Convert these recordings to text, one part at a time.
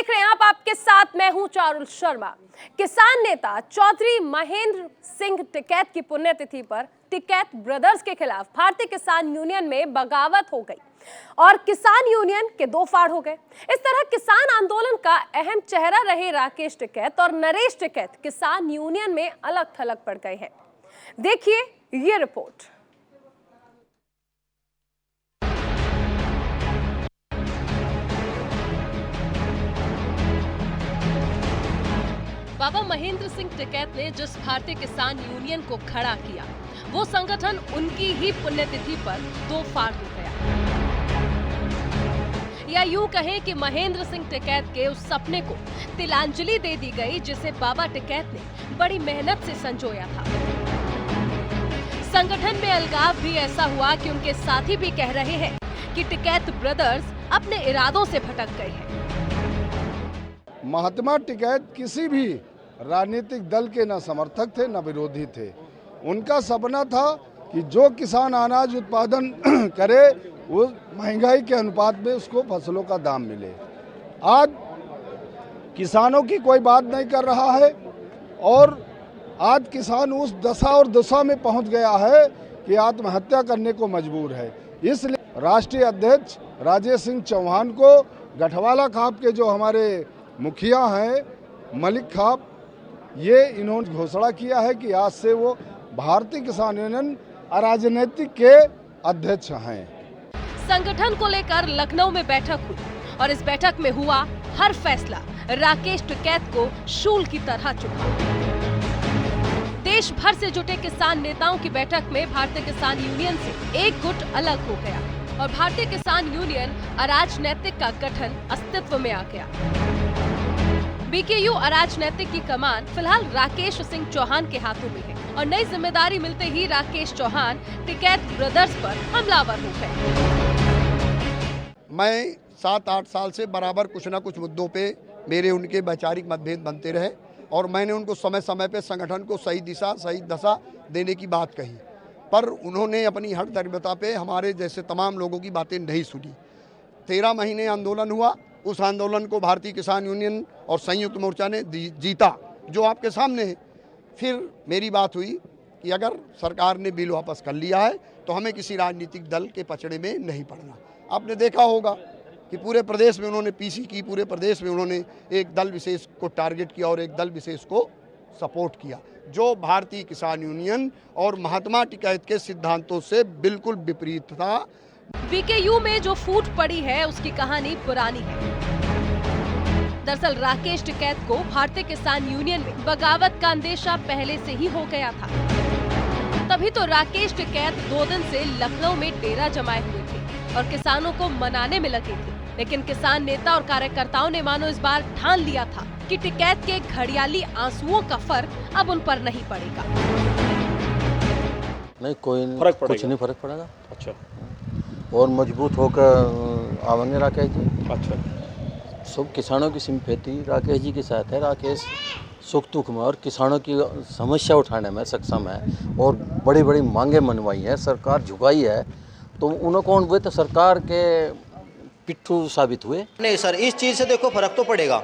देख रहे हैं आप, आपके साथ मैं हूं चारुल शर्मा। किसान नेता चौधरी महेंद्र सिंह टिकैत की पुण्यतिथि पर टिकैत ब्रदर्स के खिलाफ भारतीय किसान यूनियन में बगावत हो गई और किसान यूनियन के दो फाड़ हो गए। इस तरह किसान आंदोलन का अहम चेहरा रहे राकेश टिकैत और नरेश टिकैत किसान यूनियन में अलग थलग पड़ गए हैं। देखिए ये रिपोर्ट। बाबा महेंद्र सिंह टिकैत ने जिस भारतीय किसान यूनियन को खड़ा किया, वो संगठन उनकी ही पुण्यतिथि पर दो फाड़ हो गया। या यूं कहें कि महेंद्र सिंह टिकैत के उस सपने को तिलांजलि दे दी गई जिसे बाबा टिकैत ने बड़ी मेहनत से संजोया था। संगठन में अलगाव भी ऐसा हुआ कि उनके साथी भी कह रहे हैं कि टिकैत ब्रदर्स अपने इरादों से भटक गए हैं। महात्मा टिकैत किसी भी राजनीतिक दल के न समर्थक थे न विरोधी थे। उनका सपना था कि जो किसान अनाज उत्पादन करे वो महंगाई के अनुपात में उसको फसलों का दाम मिले। आज किसानों की कोई बात नहीं कर रहा है और आज किसान उस दशा और दशा में पहुंच गया है कि आत्महत्या करने को मजबूर है। इसलिए राष्ट्रीय अध्यक्ष राजेश सिंह चौहान को गठवाला खाप के जो हमारे मुखिया हैं मलिक खाप, ये इन्होंने घोषणा किया है कि आज से वो भारतीय किसान यूनियन अराजनीतिक के अध्यक्ष हैं। संगठन को लेकर लखनऊ में बैठक हुई और इस बैठक में हुआ हर फैसला राकेश टिकैत को शूल की तरह चुभा। देश भर से जुटे किसान नेताओं की बैठक में भारतीय किसान यूनियन से एक गुट अलग हो गया और भारतीय किसान यूनियन अराजनैतिक का गठन अस्तित्व में आ गया। बीकेयू अराजनैतिक की कमान फिलहाल राकेश सिंह चौहान के हाथों में है और नई जिम्मेदारी मिलते ही राकेश चौहान टिकैत ब्रदर्स पर हमलावर हो गए। मैं 7-8 साल से बराबर कुछ न कुछ मुद्दों पे मेरे उनके वैचारिक मतभेद बनते रहे और मैंने उनको समय समय पे संगठन को सही दिशा सही दशा देने की बात कही, पर उन्होंने अपनी हर दरिद्रता पे हमारे जैसे तमाम लोगों की बातें नहीं सुनी। 13 महीने आंदोलन हुआ, उस आंदोलन को भारतीय किसान यूनियन और संयुक्त मोर्चा ने जीता, जो आपके सामने है। फिर मेरी बात हुई कि अगर सरकार ने बिल वापस कर लिया है तो हमें किसी राजनीतिक दल के पचड़े में नहीं पड़ना। आपने देखा होगा कि पूरे प्रदेश में उन्होंने पीसी की, पूरे प्रदेश में उन्होंने एक दल विशेष को टारगेट किया और एक दल विशेष को सपोर्ट किया, जो भारतीय किसान यूनियन और महात्मा टिकैत के सिद्धांतों से बिल्कुल विपरीत था। बीकेयू में जो फूट पड़ी है उसकी कहानी पुरानी है। दरअसल राकेश टिकैत को भारतीय किसान यूनियन में बगावत का अंदेशा पहले से ही हो गया था। तभी तो राकेश टिकैत 2 दिन से लखनऊ में डेरा जमाए हुए थे और किसानों को मनाने में लगे थे। लेकिन किसान नेता और कार्यकर्ताओं ने मानो इस बार ठान लिया था कि टिकैत के घड़ियाली आंसुओं का फर्क अब उन पर नहीं पड़ेगा। नहीं, कोई कुछ नहीं फर्क पड़ेगा। अच्छा, और मजबूत होकर आवेंगे राकेश जी। अच्छा, सब किसानों की सिंपैथी राकेश जी के साथ है। राकेश सुख दुख में और किसानों की समस्या उठाने में सक्षम है और बड़ी बड़ी मांगे मनवाई है, सरकार झुकाई है, तो उन्हें कौन हुए तो सरकार के पिट्ठू साबित हुए। नहीं सर, इस चीज़ से देखो फर्क तो पड़ेगा।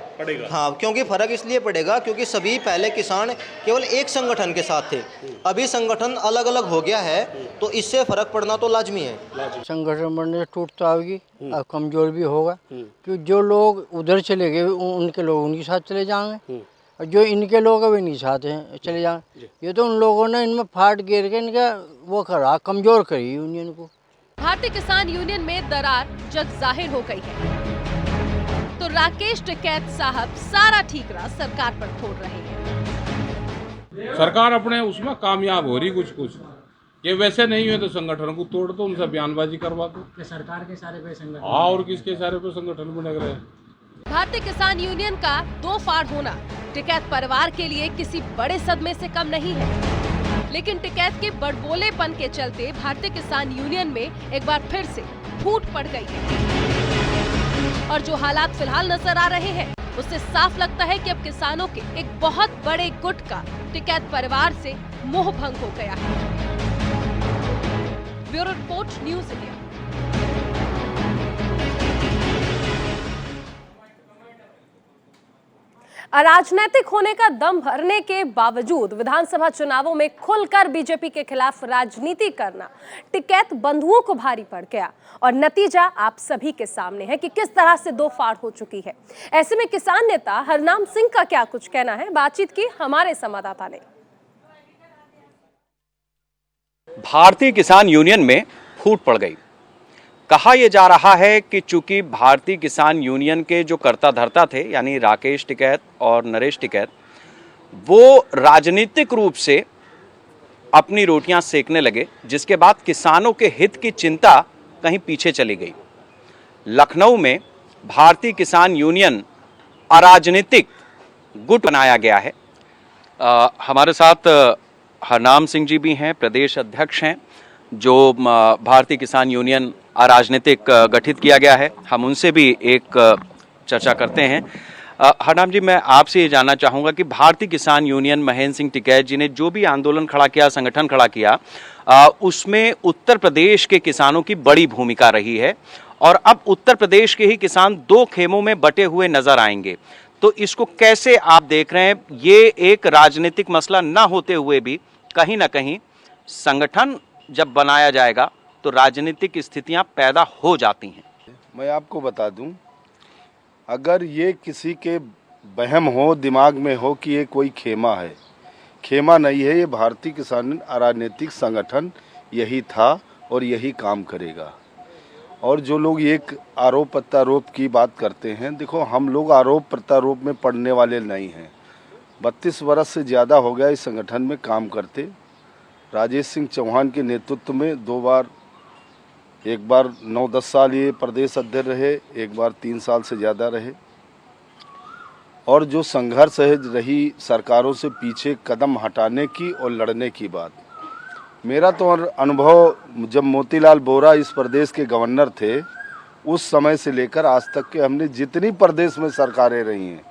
हाँ, क्योंकि फर्क इसलिए पड़ेगा क्योंकि सभी पहले किसान केवल एक संगठन के साथ थे, अभी संगठन अलग अलग हो गया है, तो इससे फर्क पड़ना तो लाजमी है। संगठन बनने से टूटता होगी और कमजोर भी होगा, क्योंकि जो लोग उधर चले गए उनके लोग उनके साथ चले जाएंगे और जो इनके लोग अभी नहीं चाहते हैं चले जाएंगे। ये तो उन लोगों ने इनमें फाट गिर के इनका वो करा, कमजोर करी यूनियन को। भारतीय किसान यूनियन में दरार जग जाहिर हो गई है तो राकेश टिकैत साहब सारा ठीकरा सरकार पर छोड़ रहे हैं। सरकार अपने उसमें कामयाब हो रही कुछ ये वैसे नहीं हुए तो संगठन को तोड़ दो, उनसे बयानबाजी करवा दो। सरकार के सारे पे संगठन, हाँ, और किसके सारे पे संगठन में लग रहे हैं। भारतीय किसान यूनियन का दो फाड़ होना टिकैत परिवार के लिए किसी बड़े सदमे से कम नहीं है, लेकिन टिकैत के बड़बोलेपन के चलते भारतीय किसान यूनियन में एक बार फिर से फूट पड़ गई है और जो हालात फिलहाल नजर आ रहे हैं उससे साफ लगता है कि अब किसानों के एक बहुत बड़े गुट का टिकैत परिवार से मोह भंग हो गया है। Bureau report, news India. अराजनैतिक होने का दम भरने के बावजूद विधानसभा चुनावों में खुलकर बीजेपी के खिलाफ राजनीति करना टिकैत बंधुओं को भारी पड़ गया और नतीजा आप सभी के सामने है कि किस तरह से दो फाड़ हो चुकी है। ऐसे में किसान नेता हरनाम सिंह का क्या कुछ कहना है, बातचीत की हमारे संवाददाता ने। भारतीय किसान यूनियन में फूट पड़ गई। कहा यह जा रहा है कि चूंकि भारतीय किसान यूनियन के जो कर्ता धर्ता थे यानी राकेश टिकैत और नरेश टिकैत, वो राजनीतिक रूप से अपनी रोटियां सेकने लगे, जिसके बाद किसानों के हित की चिंता कहीं पीछे चली गई। लखनऊ में भारतीय किसान यूनियन अराजनीतिक गुट बनाया गया है। हमारे साथ हरनाम सिंह जी भी हैं, प्रदेश अध्यक्ष हैं, जो भारतीय किसान यूनियन अराजनीतिक गठित किया गया है। हम उनसे भी एक चर्चा करते हैं। हरनाम जी, मैं आपसे ये जानना चाहूँगा कि भारतीय किसान यूनियन महेंद्र सिंह टिकैत जी ने जो भी आंदोलन खड़ा किया, संगठन खड़ा किया, उसमें उत्तर प्रदेश के किसानों की बड़ी भूमिका रही है और अब उत्तर प्रदेश के ही किसान दो खेमों में बटे हुए नजर आएंगे। तो इसको कैसे आप देख रहे हैं? ये एक राजनीतिक मसला ना होते हुए भी कहीं ना कहीं संगठन जब बनाया जाएगा तो राजनीतिक स्थितियां पैदा हो जाती हैं। मैं आपको बता दूं, अगर ये किसी के वहम हो, दिमाग में हो कि ये कोई खेमा है, खेमा नहीं है। ये भारतीय किसान अराजनीतिक संगठन यही था और यही काम करेगा। और जो लोग एक आरोप प्रत्यारोप की बात करते हैं, देखो हम लोग आरोप प्रत्यारोप में पड़ने वाले नहीं हैं। 32 वर्ष से ज़्यादा हो गया इस संगठन में काम करते। राजेश सिंह चौहान के नेतृत्व में 2 बार, एक बार 9-10 साल ये प्रदेश अध्यक्ष रहे, एक बार 3 साल से ज़्यादा रहे। और जो संघर्ष है रही सरकारों से पीछे कदम हटाने की और लड़ने की बात, मेरा तो अनुभव जब मोतीलाल वोरा इस प्रदेश के गवर्नर थे, उस समय से लेकर आज तक के हमने जितनी प्रदेश में सरकारें रही हैं,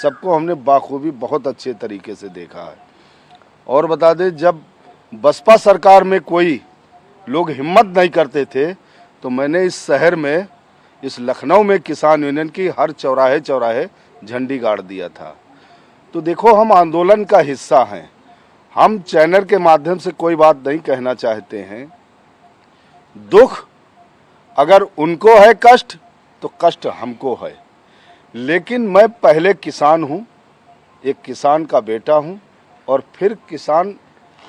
सबको हमने बाखूबी बहुत अच्छे तरीके से देखा है। और बता दें, जब बसपा सरकार में कोई लोग हिम्मत नहीं करते थे, तो मैंने इस शहर में, इस लखनऊ में किसान यूनियन की हर चौराहे चौराहे झंडी गाड़ दिया था। तो देखो, हम आंदोलन का हिस्सा हैं। हम चैनल के माध्यम से कोई बात नहीं कहना चाहते हैं। दुख अगर उनको है कष्ट, तो कष्ट हमको है। लेकिन मैं पहले किसान हूँ, एक किसान का बेटा हूँ, और फिर किसान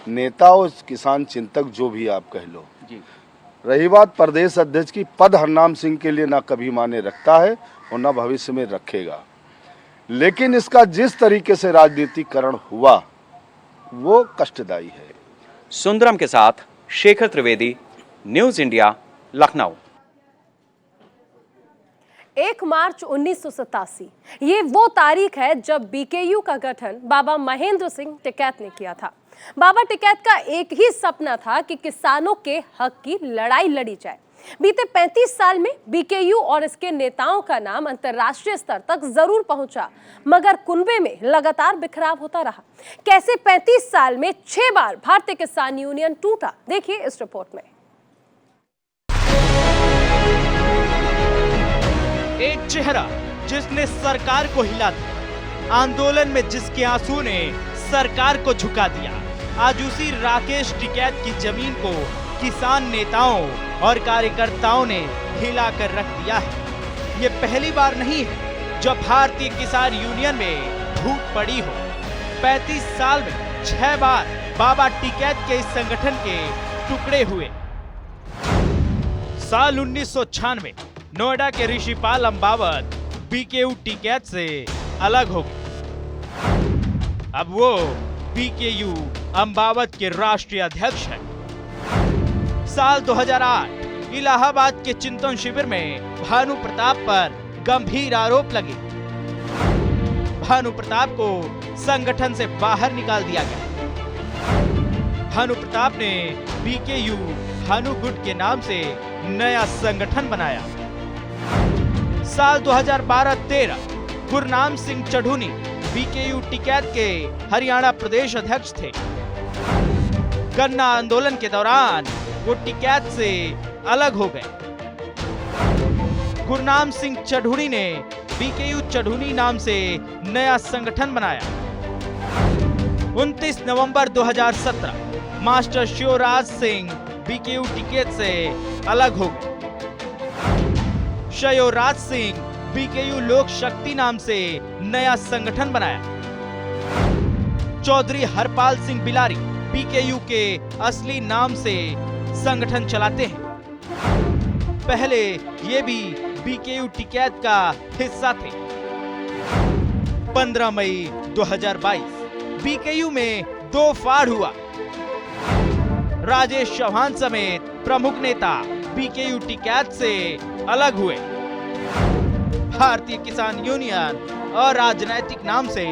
नेता और किसान चिंतक, जो भी आप कह लो जी। रही बात प्रदेश अध्यक्ष की, पद हरनाम सिंह के लिए ना कभी माने रखता है और ना भविष्य में रखेगा। लेकिन इसका जिस तरीके से राजनीतिकरण हुआ वो कष्टदायी है। सुंदरम के साथ शेखर त्रिवेदी, न्यूज इंडिया, लखनऊ। 1 मार्च 1987 ये वो तारीख है जब बीकेयू का गठन बाबा महेंद्र सिंह टिकैत ने किया था। बाबा टिकैत का एक ही सपना था कि किसानों के हक की लड़ाई लड़ी जाए। बीते 35 साल में बीकेयू और इसके नेताओं का नाम अंतर्राष्ट्रीय स्तर तक जरूर पहुंचा, मगर कुनबे में लगातार बिखराव होता रहा। कैसे 35 साल में 6 बार भारतीय किसान यूनियन टूटा, देखिए इस रिपोर्ट में। एक चेहरा जिसने सरकार को हिला दिया, आंदोलन में जिसके आंसू ने सरकार को झुका दिया, आज उसी राकेश टिकैत की जमीन को किसान नेताओं और कार्यकर्ताओं ने हिलाकर रख दिया है। ये पहली बार नहीं है जब भारतीय किसान यूनियन में फूट पड़ी हो। 35 साल में 6 बार बाबा टिकैत के इस संगठन के टुकड़े हुए। साल 1996 नोएडा के ऋषिपाल अम्बावत बीकेयू टिकैत से अलग हो गए। अब वो बीकेयू अम्बावत के राष्ट्रीय अध्यक्ष हैं। साल 2008 इलाहाबाद के चिंतन शिविर में भानु प्रताप पर गंभीर आरोप लगे। भानु प्रताप को संगठन से बाहर निकाल दिया गया। भानु प्रताप ने बीकेयू भानु गुट के नाम से नया संगठन बनाया। साल 2012-13 गुरनाम सिंह चढ़ूनी बीकेयू टिकैत के हरियाणा प्रदेश अध्यक्ष थे। गन्ना आंदोलन के दौरान वो टिकैत से अलग हो गए। गुरनाम सिंह चढ़ूनी ने बीकेयू चढ़ूनी नाम से नया संगठन बनाया। 29 नवंबर 2017 मास्टर शिवराज सिंह बीकेयू टिकैत से अलग हो गए। शिवराज सिंह बीकेयू लोक शक्ति नाम से नया संगठन बनाया। चौधरी हरपाल सिंह बिलारी बीकेयू के असली नाम से संगठन चलाते हैं। पहले ये भी बीकेयू टिकैत का हिस्सा थे। 15 मई 2022 बीकेयू में 2 फाड़ हुआ। राजेश चौहान समेत प्रमुख नेता बीकेयू टिकैत से अलग हुए। भारतीय किसान यूनियन अराजनैतिक नाम से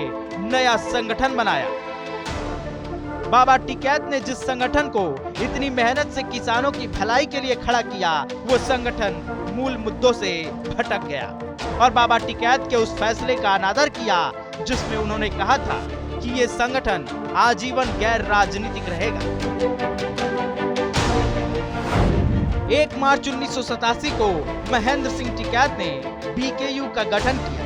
नया संगठन बनाया। बाबा टिकैत ने जिस संगठन को इतनी मेहनत से किसानों की भलाई के लिए खड़ा किया, वो संगठन मूल मुद्दों से भटक गया और बाबा टिकैत के उस फैसले का अनादर किया जिसमें उन्होंने कहा था कि ये संगठन आजीवन गैर राजनीतिक रहेगा। 1 मार्च 1987 को महेंद्र सिंह टिकैत ने बीकेयू का गठन किया।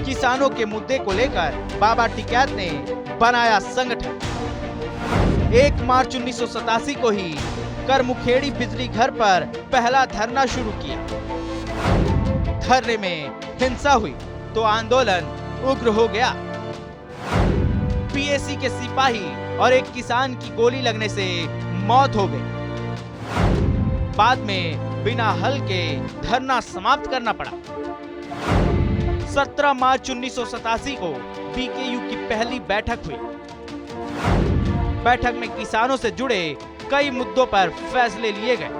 किसानों के मुद्दे को लेकर बाबा टिकैत ने बनाया संगठन। 1 मार्च 1987 को ही करमुखेड़ी बिजली घर पर पहला धरना शुरू किया। धरने में हिंसा हुई तो आंदोलन उग्र हो गया। पीएसी के सिपाही और एक किसान की गोली लगने से मौत हो गई। बाद में बिना हल के धरना समाप्त करना पड़ा। 17 मार्च 1987 को बीकेयू की पहली बैठक हुई। बैठक में किसानों से जुड़े कई मुद्दों पर फैसले लिए गए।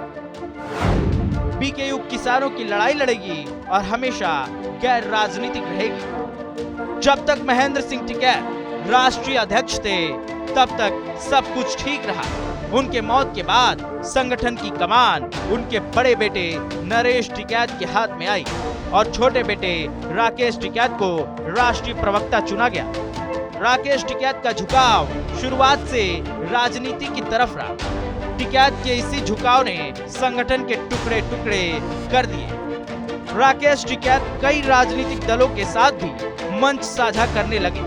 बीकेयू किसानों की लड़ाई लड़ेगी और हमेशा गैर राजनीतिक रहेगी। जब तक महेंद्र सिंह टिकैत राष्ट्रीय अध्यक्ष थे तब तक सब कुछ ठीक रहा। उनके मौत के बाद संगठन की कमान उनके बड़े बेटे नरेश टिकैत के हाथ में आई और छोटे बेटे राकेश टिकैत को राष्ट्रीय प्रवक्ता चुना गया। राकेश टिकैत का झुकाव शुरुआत से राजनीति की तरफ रहा। टिकैत के इसी झुकाव ने संगठन के टुकड़े टुकड़े कर दिए। राकेश टिकैत कई राजनीतिक दलों के साथ भी मंच साझा करने लगे,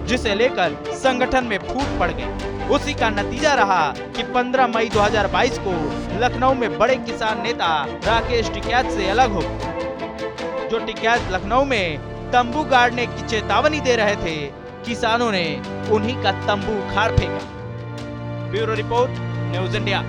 जिसे लेकर संगठन में फूट पड़ गई। उसी का नतीजा रहा कि 15 मई 2022 को लखनऊ में बड़े किसान नेता राकेश टिकैत से अलग हो गए। जो टिकैत लखनऊ में तंबू गाड़ने की चेतावनी दे रहे थे, किसानों ने उन्हीं का तंबू उखाड़ फेंका। Bureau report, news India.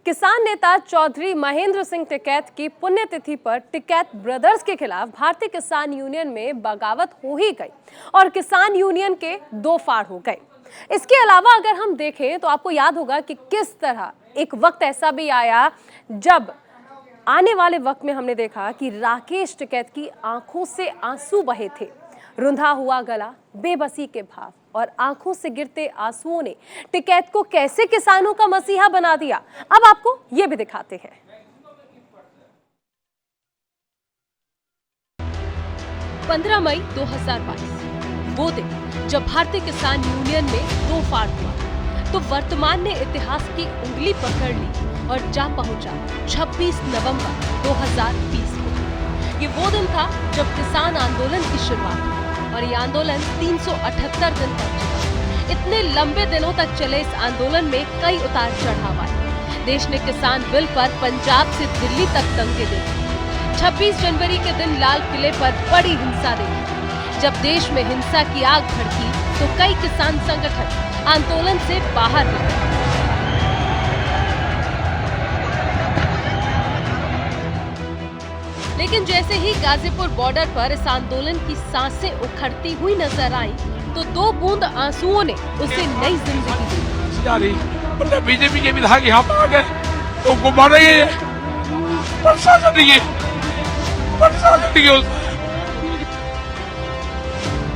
किसान नेता चौधरी महेंद्र सिंह टिकैत की पुण्यतिथि पर टिकैत ब्रदर्स के खिलाफ भारतीय किसान यूनियन में बगावत हो ही गई और किसान यूनियन के 2 फाड़ हो गए। इसके अलावा अगर हम देखें तो आपको याद होगा कि किस तरह एक वक्त ऐसा भी आया जब आने वाले वक्त में हमने देखा कि राकेश टिकैत की आंखों से आंसू बहे थे। रुंधा हुआ गला, बेबसी के भाव और आंखों से गिरते आंसुओं ने टिकैत को कैसे किसानों का मसीहा बना दिया, अब आपको ये भी दिखाते हैं। 15 मई 2022 वो दिन जब भारतीय किसान यूनियन में 2 फाड़ हुआ तो वर्तमान ने इतिहास की उंगली पकड़ ली और जा पहुंचा 26 नवंबर 2020 को। ये वो दिन था जब किसान आंदोलन की शुरुआत हुई और ये आंदोलन 378 दिन तक चला। इतने लंबे दिनों तक चले इस आंदोलन में कई उतार चढ़ाव आए। देश ने किसान बिल पर पंजाब से दिल्ली तक दंगे देखे। 26 जनवरी के दिन लाल किले पर बड़ी हिंसा देखी। जब देश में हिंसा की आग भड़की तो कई किसान संगठन आंदोलन से बाहर निकले। लेकिन जैसे ही गाजीपुर बॉर्डर पर इस आंदोलन की सांसें उखड़ती हुई नजर आई तो 2 बूंद आंसुओं ने उसे नई जिंदगी दी। बीजेपी के विधायक यहाँ पर आ गए तो उनको मार रही है।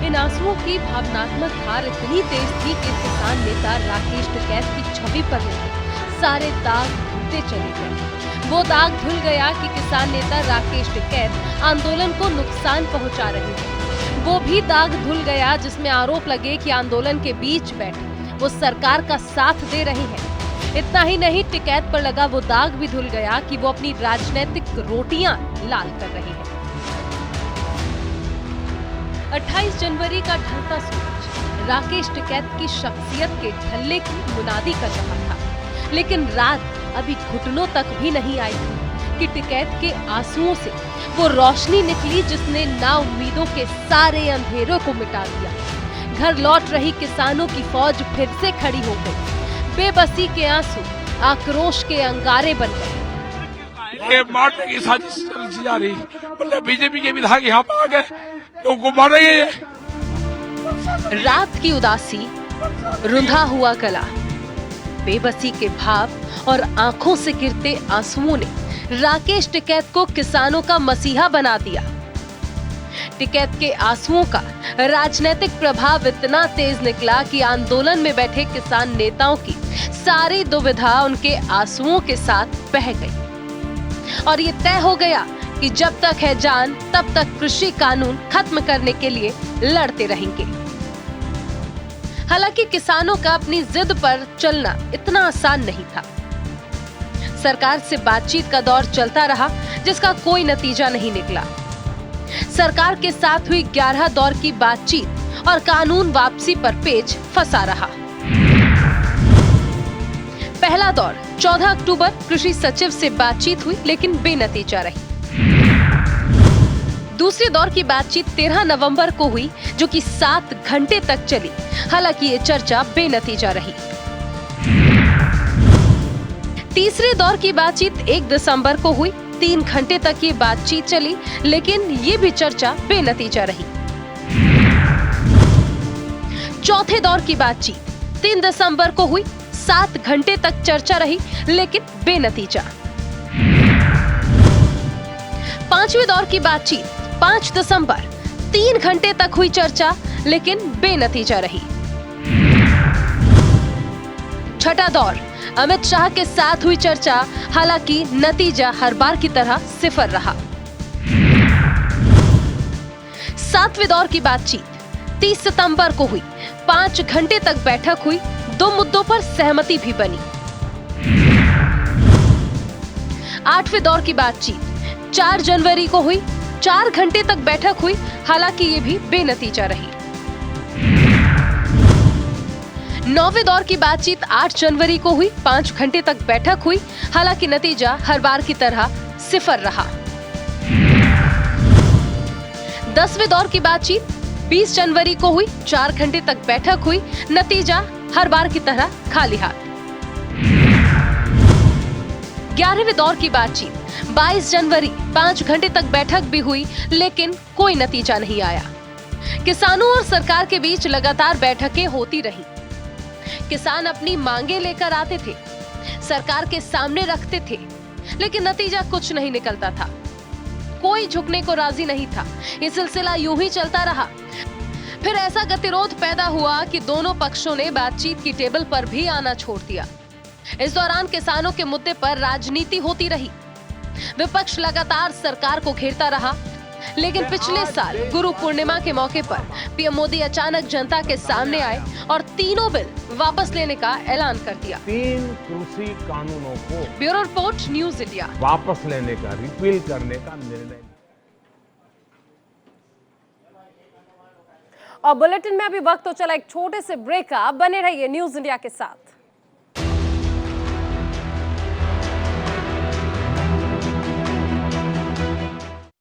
इन आंसुओं की भावनात्मक धार इतनी तेज थी कि किसान नेता राकेश टिकैत की छवि पर लगे सारे दाग धुलते चले गए। वो दाग धुल गया कि किसान नेता राकेश टिकैत आंदोलन को नुकसान पहुंचा रहे हैं। वो भी दाग धुल गया जिसमें आरोप लगे कि आंदोलन के बीच बैठे वो सरकार का साथ दे रही हैं। इतना ही नहीं, टिकैत पर लगा वो दाग भी धुल गया कि वो अपनी राजनीतिक रोटियां लाल कर रही है। 28 जनवरी का ढलता सूरज राकेश टिकैत की शख्सियत के ढलने की मुनादी कर रहा था, लेकिन रात अभी घुटनों तक भी नहीं आई थी कि टिकैत के आंसुओं से वो रोशनी निकली जिसने ना उम्मीदों के सारे अंधेरों को मिटा दिया। घर लौट रही किसानों की फौज फिर से खड़ी हो गई। बेबसी के आंसू आक्रोश के अंगारे बन गए। ये मारने की साजिश चल जा रही, मतलब बीजेपी के विधायक यहाँ पर आ गए, लोगों को मार रही है। रात की उदासी, रुंधा हुआ गला, बेबसी के भाव और आंखों से गिरते आंसुओं ने राकेश टिकैत को किसानों का मसीहा बना दिया। टिकैत के आंसुओं का राजनीतिक प्रभाव इतना तेज निकला कि आंदोलन में बैठे किसान नेताओं की सारी दुविधा उनके आंसुओं के साथ बह गई और ये तय हो गया कि जब तक है जान तब तक कृषि कानून खत्म करने के लिए लड़ते रहेंगे। हालांकि किसानों का अपनी जिद पर चलना इतना आसान नहीं था। सरकार से बातचीत का दौर चलता रहा जिसका कोई नतीजा नहीं निकला। सरकार के साथ हुई 11 दौर की बातचीत और कानून वापसी पर पेच फंसा रहा। पहला दौर 14 अक्टूबर कृषि सचिव से बातचीत हुई लेकिन बेनतीजा रही। दूसरे दौर की बातचीत 13 नवंबर को हुई जो कि 7 घंटे तक चली, हालांकि ये चर्चा बेनतीजा रही। तीसरे दौर की बातचीत 1 दिसंबर को हुई, 3 घंटे तक ये बातचीत चली लेकिन ये भी चर्चा बेनतीजा रही। चौथे दौर की बातचीत 3 दिसंबर को हुई, 7 घंटे तक चर्चा रही लेकिन बेनतीजा। पांचवें दौर की बातचीत 5 दिसंबर, 3 घंटे तक हुई चर्चा लेकिन बेनतीजा रही। छठा दौर अमित शाह के साथ हुई चर्चा, हालांकि नतीजा हर बार की तरह सिफर रहा। सातवें दौर की बातचीत 30 सितंबर को हुई, 5 घंटे तक बैठक हुई, 2 मुद्दों पर सहमति भी बनी। आठवें दौर की बातचीत 4 जनवरी को हुई, 4 घंटे तक बैठक हुई, हालांकि ये भी बेनतीजा रही। 9वें दौर की बातचीत 8 जनवरी को हुई, 5 घंटे तक बैठक हुई, हालांकि नतीजा हर बार की तरह सिफर रहा। 10वें दौर की बातचीत 20 जनवरी को हुई, 4 घंटे तक बैठक हुई, नतीजा हर बार की तरह खाली हाथ। 11वें दौर की बातचीत 22 जनवरी, 5 घंटे तक बैठक भी हुई लेकिन कोई नतीजा नहीं आया। किसानों और सरकार के बीच लगातार बैठकें होती रही। किसान अपनी मांगे लेकर आते थे, सरकार के सामने रखते थे, लेकिन नतीजा कुछ नहीं निकलता था। कोई झुकने को राजी नहीं था। ये सिलसिला यूं ही चलता रहा। फिर ऐसा गतिरोध पैदा हुआ कि दोनों पक्षों ने बातचीत की टेबल पर भी आना छोड़ दिया। इस दौरान किसानों के मुद्दे पर राजनीति होती रही। विपक्ष लगातार सरकार को घेरता रहा, लेकिन पिछले साल गुरु पूर्णिमा के मौके पर पीएम मोदी अचानक जनता के सामने आए और तीनों बिल वापस लेने का ऐलान कर दिया। 3 कृषि कानूनों को ब्यूरो रिपोर्ट, न्यूज़ इंडिया। वापस लेने का, रिपील करने का निर्णय। और बुलेटिन में अभी वक्त तो चला एक छोटे से ब्रेक का। बने रहिए न्यूज़ इंडिया के साथ।